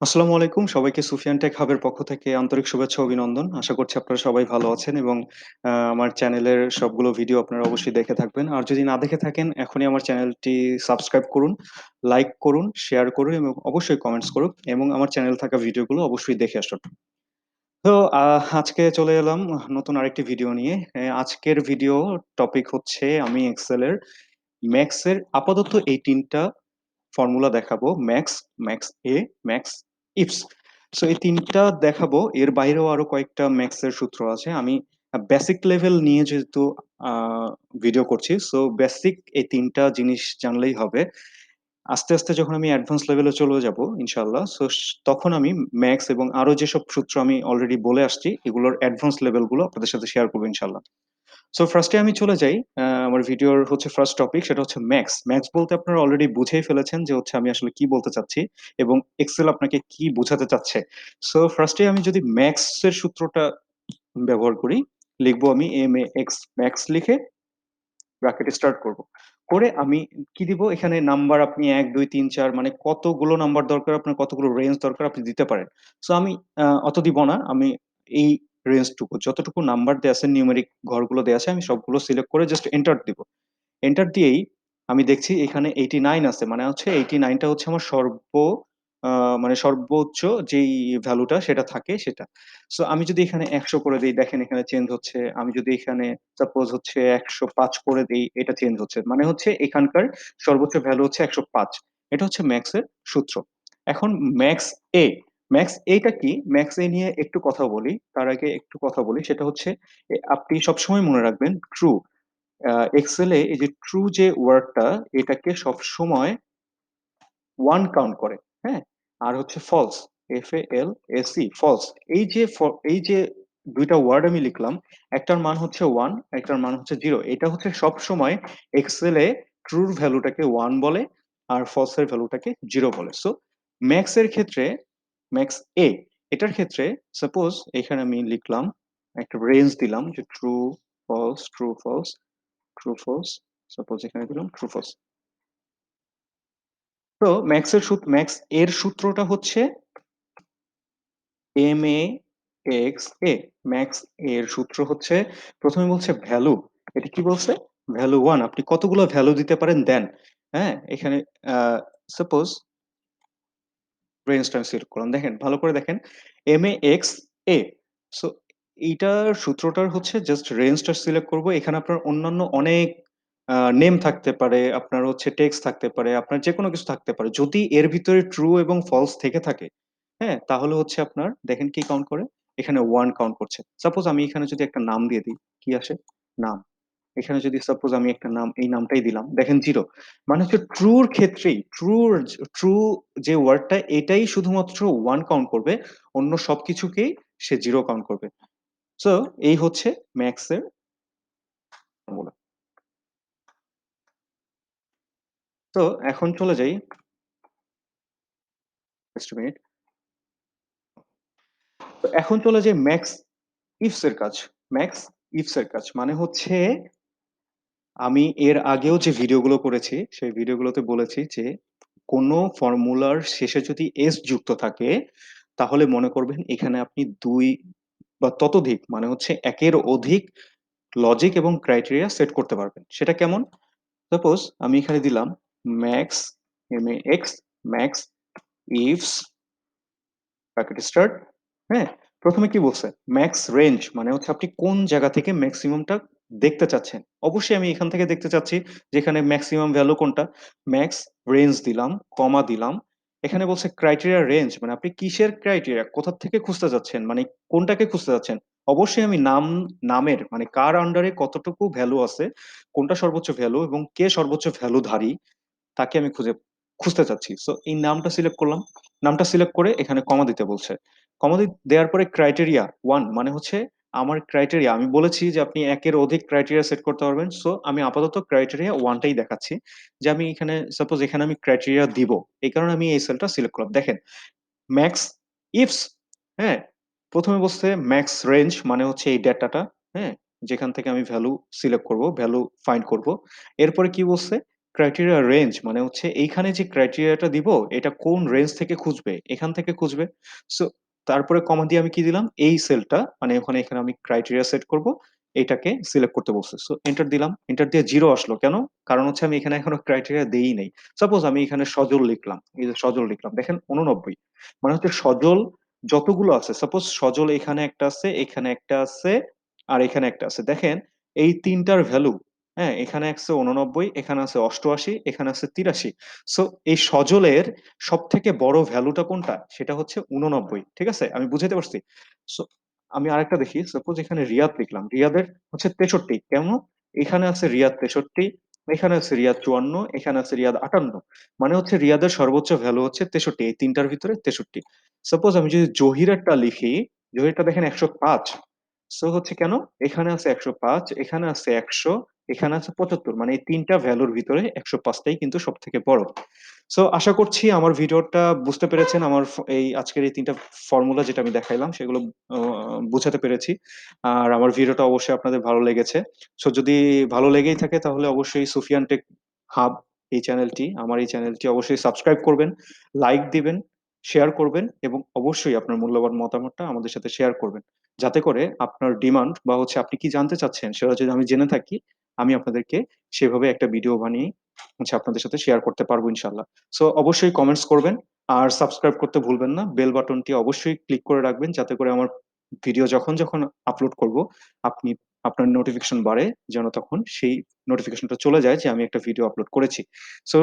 আসসালামু আলাইকুম। সবাইকে সুফিয়ান টেক হাবের পক্ষ থেকে আন্তরিক শুভেচ্ছা ও অভিনন্দন। আশা করছি আপনারা সবাই ভালো আছেন এবং আমার চ্যানেলের সবগুলো ভিডিও আপনারা অবশ্যই দেখে থাকবেন। আর যদি না দেখে থাকেন এখনই আমার চ্যানেলটি সাবস্ক্রাইব করুন, লাইক করুন, শেয়ার করুন এবং অবশ্যই কমেন্টস করুন এবং আমার চ্যানেলে থাকা ভিডিওগুলো অবশ্যই দেখে আসুন। তো আজকে চলে এলাম নতুন আরেকটি ভিডিও নিয়ে। আজকের ভিডিও টপিক হচ্ছে আমি এক্সেলের ম্যাক্সের আপাতত এই ৩ টা ফর্মুলা দেখাবো। ম্যাক্স, ম্যাক্স এ, ম্যাক্স ইফস। সো এই ৩ টা দেখাবো। এর বাইরেও আরো কয়েকটা ম্যাক্সের সূত্র আছে। আমি বেসিক লেভেল নিয়ে যেহেতু আ ভিডিও করছি, সো বেসিক এই ৩ টা জিনিস জানলেই হবে। আস্তে, আস্তে যখন আমি অ্যাডভান্স লেভেলে চলে যাবো ইনশাআল্লাহ, সো তখন আমি ম্যাক্স এবং আরো যেসব সূত্র আমি অলরেডি বলে আসছি, এগুলোর অ্যাডভান্স লেভেল গুলো আপনাদের সাথে শেয়ার করব ইনশাআল্লাহ। সো ফার্স্ট এ আমি চলে যাই। আমার ভিডিওর হচ্ছে ফার্স্ট টপিক সেটা হচ্ছে ম্যাক্স। ম্যাক্স বলতে আপনারা অলরেডি বুঝেই ফেলেছেন যে হচ্ছে আমি আসলে কি বলতে চাচ্ছি এবং এক্সেল আপনাকে কি বোঝাতে চাচ্ছে। সো ফার্স্ট এ আমি যদি ম্যাক্স এর সূত্রটা ব্যবহার করি, লিখবো আমি MAX ম্যাক্স লিখে ব্র্যাকেট স্টার্ট করব। করে আমি কি দিব এখানে নাম্বার আপনি ১, ২, ৩, ৪ মানে কতগুলো নাম্বার দরকার আপনার কতগুলো রেঞ্জ দরকার আপনি দিতে পারেন। সো আমি অত দিব না। আমি এই রেঞ্জটুকু যতটুকু নাম্বার দেয়া আছে নিউমেরিক ঘরগুলো দেয়া আছে আমি সবগুলো সিলেক্ট করে জাস্ট এন্টার দিব। এন্টার দিয়েই আমি দেখছি এখানে 89 আছে। মানে হচ্ছে 89 টা হচ্ছে আমার আ মানে সর্বোচ্চ যেই ভ্যালুটা সেটা থাকে সেটা। সো আমি যদি এখানে ১০০ করে দেই দেখেন এখানে চেঞ্জ হচ্ছে। আমি যদি এখানে সাপোজ হচ্ছে ১০৫ করে দেই এটা চেঞ্জ হচ্ছে। মানে হচ্ছে এখানকার সর্বোচ্চ ভ্যালু হচ্ছে ১০৫। এটা হচ্ছে ম্যাক্স এর সূত্র। এখন ম্যাক্স এ, ম্যাক্স এ টা কি? ম্যাক্স এ নিয়ে একটু কথা বলি। তার আগে একটু কথা বলি সেটা হচ্ছে আপনি সবসময় মনে রাখবেন ট্রু। এক্সেলে এই যে ট্রু যে ওয়ার্ডটা এটাকে সবসময় 1 কাউন্ট করে, হ্যাঁ? আর হচ্ছে ফলস, FALSE ফলস। এই যে ২ টা ওয়ার্ড আমি লিখলাম, একটার মান হচ্ছে 1 একটার মান হচ্ছে 0। এটা হচ্ছে সবসময় এক্সেলে ট্রুর ভ্যালুটাকে 1 বলে আর ফলস এর ভ্যালুটাকে 0 বলে। সো ম্যাক্স এর ক্ষেত্রে ম্যাক্স এ এটার ক্ষেত্রে সাপোজ এখানে আমি লিখলাম একটা রেঞ্জ দিলাম যে true, false, true, false, true, false. Suppose এখানে দিলাম ট্রু, ফলস। তো ম্যাক্স এর সূত্রটা হচ্ছে MAX ম্যাক্স এর সূত্র হচ্ছে প্রথমে বলছে ভ্যালু। এটা কি বলছে? ভ্যালু 1 আপনি কতগুলো ভ্যালু দিতে পারেন দেন। হ্যাঁ? এখানে আ সাপোজ রেঞ্জটা আমি সিলেক্ট করলাম। দেখেন ভালো করে দেখেন MAX সো এইটার সূত্রটার হচ্ছে জাস্ট রেঞ্জটা সিলেক্ট করব। এখানে আপনার অন্যান্য অনেক নেম থাকতে পারে, আপনার হচ্ছে টেক্সট থাকতে পারে, আপনার যেকোনো কিছু থাকতে পারে। যদি এর ভিতরে ট্রু এবং ফলস থেকে থাকে, হ্যাঁ? তাহলে হচ্ছে আপনার দেখেন কি কাউন্ট করে? এখানে 1 কাউন্ট করছে। সাপোজ আমি এখানে যদি একটা নাম দিয়ে দিই, কি আসে? নাম। এখানে যদি সাপোজ আমি একটা নাম এই নামটাই দিলাম, দেখেন 0 মানে হচ্ছে ট্রুর ক্ষেত্রেই ট্রু যে ওয়ার্ডটা এটাই শুধুমাত্র 1 কাউন্ট করবে। অন্য সবকিছুকেই সে 0 কাউন্ট করবে। সো এই হচ্ছে ম্যাক্স এর ফর্মুলা। তো এখন চলে যাই জাস্ট a মিনিট। তো এখন চলে যাই ম্যাক্স ইফস এর কাজ। ম্যাক্স ইফস এর কাজ মানে হচ্ছে আমি এর আগেও যে ভিডিওগুলো করেছি, সেই ভিডিওগুলোতে বলেছি যে, কোনো ফর্মুলার শেষে যদি s যুক্ত থাকে, তাহলে মনে করবেন এখানে আপনি ২ বা ততোধিক মানে হচ্ছে ১ এর অধিক লজিক এবং ক্রাইটেরিয়া সেট করতে পারবেন। সেটা কেমন? সাপোজ আমি এখানে দিলাম max, MAX, max ifs bracket start, হ্যাঁ? ১ম এ কি বলছে? ম্যাক্স রেঞ্জ মানে হচ্ছে আপনি কোন জায়গা থেকে মেক্সিমামটা দেখতে চাচ্ছেন। অবশ্যই আমি এখান থেকে দেখতে চাচ্ছি যেখানে মেক্সিমাম ভ্যালু কোনটা? ম্যাক্স রেঞ্জ দিলাম, কমা দিলাম। এখানে বলছে ক্রাইটেরিয়া রেঞ্জ মানে আপনি কিসের ক্রাইটেরিয়া? কোথা থেকে খুঁজতে যাচ্ছেন? মানে কোনটাকে খুঁজতে যাচ্ছেন? অবশ্যই আমি নামের মানে কার আন্ডারে কতটুকু ভ্যালু আছে, কোনটা সর্বোচ্চ ভ্যালু এবং কে সর্বোচ্চ ভ্যালুধারী তাকে আমি খুঁজতে চাচ্ছি। সো এই নামটা সিলেক্ট করলাম। নামটা সিলেক্ট করে এখানে কমা দিতে বলছে। দেওয়ার পরে ক্রাইটেরিয়া 1 মানে হচ্ছে আমার ক্রাইটেরিয়া আমি বলেছি যে আপনি ১ এর অধিক ক্রাইটেরিয়া সেট করতে পারবেন। সো আমি আপাতত ক্রাইটেরিয়া 1 টাই দেখাচ্ছি। যে আমি এখানে সাপোজ এখানে আমি ক্রাইটেরিয়া দিব। এই কারণে আমি এই সেলটা সিলেক্ট করলাম। দেখেন ম্যাক্স ইফস, হ্যাঁ? ১ম এ বলছে ম্যাক্স রেঞ্জ মানে হচ্ছে এই ডেটাটা, হ্যাঁ? যেখান থেকে আমি ভ্যালু সিলেক্ট করব, ভ্যালু ফাইন্ড করব। এরপরে কি বলছে? ক্রাইটেরিয়া রেঞ্জ মানে হচ্ছে এইখানে যে ক্রাইটেরিয়াটা দিব এটা কোন রেঞ্জ থেকে খুঁজবে? এখান থেকে খুঁজবে। সো তারপরে কমা দিয়ে আমি কি দিলাম? এই সেলটা মানে এখানে আমি ক্রাইটেরিয়া সেট করব। এটাকে সিলেক্ট করতে বলছে। সো এন্টার দিলাম। এন্টার দিয়ে 0 আসলো। কেন? কারণ হচ্ছে আমি এখানে এখনো ক্রাইটেরিয়া দেই নাই। সাপোজ আমি এখানে সজল লিখলাম। এই যে সজল লিখলাম। দেখেন 89 মানে হচ্ছে সজল যতগুলো আছে সাপোজ সজল এখানে একটা আছে, এখানে একটা আছে, আর এখানে একটা আছে। দেখেন এই ৩ টার ভ্যালু হ্যাঁ, এখানে আছে ৮৯, এখানে আছে ৮৮, এখানে আছে ৮৩। সো এই সজলের সবথেকে বড় ভ্যালুটা কোনটা? সেটা হচ্ছে ৮৯। ঠিক আছে? আমি বুঝাইতে পারছি? সো আমি আরেকটা দেখি। সাপোজ এখানে রিয়াদ লিখলাম। রিয়াদের হচ্ছে ৬৩ কেন? এখানে আছে রিয়াদ ৬৩, এখানে আছে রিয়াদ ৫৪, এখানে আছে রিয়াদ ৫৮। মানে হচ্ছে রিয়াদের সর্বোচ্চ ভ্যালু হচ্ছে ৬৩। এই ৩ টার ভিতরে ৬৩। সাপোজ আমি যদি জহিরেরটা লিখি, জহিরটা দেখেন ১০৫। সো হচ্ছে কেন? এখানে আছে ১০৫, এখানে আছে ১০০, এখানে আছে ৭৫। মানে এই ৩ টা ভ্যালুর ভিতরে ১০৫ টাই কিন্তু সবথেকে বড়। সো আশা করছি আমার ভিডিওটা বুঝতে পেরেছেন। আমার এই আজকের এই ৩ টা ফর্মুলা যেটা আমি দেখাইলাম সেগুলো আ বুঝাতে পেরেছি। আর আমার ভিডিওটা অবশ্যই আপনাদের ভালো লেগেছে। সো যদি ভালো লেগেই থাকে তাহলে অবশ্যই সুফিয়ান টেক হাব আমার এই চ্যানেলটি অবশ্যই সাবস্ক্রাইব করবেন, লাইক দিবেন, শেয়ার করবেন এবং অবশ্যই আপনার মূল্যবান মতামতটা আমাদের সাথে শেয়ার করবেন। যাতে করে আপনার ডিমান্ড বা হচ্ছে আপনি কি জানতে চাচ্ছেন সেটা যদি আমি জেনে থাকি, আমি আপনাদেরকে সেভাবে একটা ভিডিও বানিয়ে হচ্ছে আপনাদের সাথে শেয়ার করতে পারবো ইনশাআল্লাহ। সো অবশ্যই কমেন্টস করবেন আর সাবস্ক্রাইব করতে ভুলবেন না। বেল বাটনটি অবশ্যই ক্লিক করে রাখবেন যাতে করে আমার ভিডিও যখন আপলোড করব আপনি আপনার নোটিফিকেশন বাড়ে যেন তখন সেই নোটিফিকেশনটা চলে যায় যে আমি একটা ভিডিও আপলোড করেছি। সো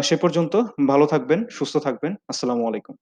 সে পর্যন্ত ভালো থাকবেন, সুস্থ থাকবেন। আসসালামু আলাইকুম।